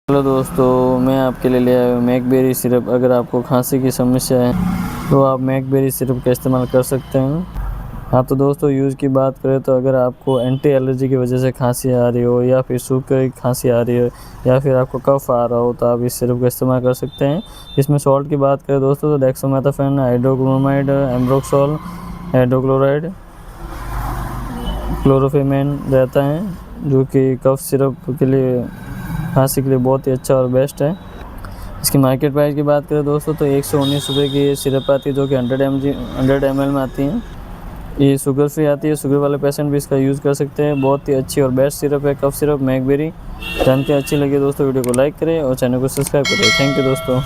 Hello दोस्तों, मैं आपके लिए ले आया हूँ मैकबेरी सिरप। अगर आपको खांसी की समस्या है तो आप मैकबेरी सिरप का इस्तेमाल कर सकते हैं। हाँ तो दोस्तों, यूज़ की बात करें तो अगर आपको एंटी एलर्जी की वजह से खांसी आ रही हो या फिर सूखे खांसी आ रही है या फिर आपको कफ आ रहा हो तो आप इस सिरप का इस्तेमाल कर सकते हैं। इसमें सॉल्ट की बात करें दोस्तों तो डेक्सामेथासोन, हाइड्रोक्लोरामाइड, एम्ब्रोक्सोल, हाइड्रोक्लोराइड, क्लोरोफेमेन रहता है जो कि कफ सिरप के लिए, खांसी के लिए बहुत ही अच्छा और बेस्ट है। इसकी मार्केट प्राइस की बात करें दोस्तों तो 119 रुपये की ये सिरप आती है जो कि 100 ml में आती है। ये शुगर फ्री आती है, शुगर वाले पेशेंट भी इसका यूज़ कर सकते हैं। बहुत ही अच्छी और बेस्ट सिरप है कफ सिरप मैकबेरी। जानकारी अच्छी लगी दोस्तों वीडियो को लाइक करें और चैनल को सब्सक्राइब करें। थैंक यू दोस्तों।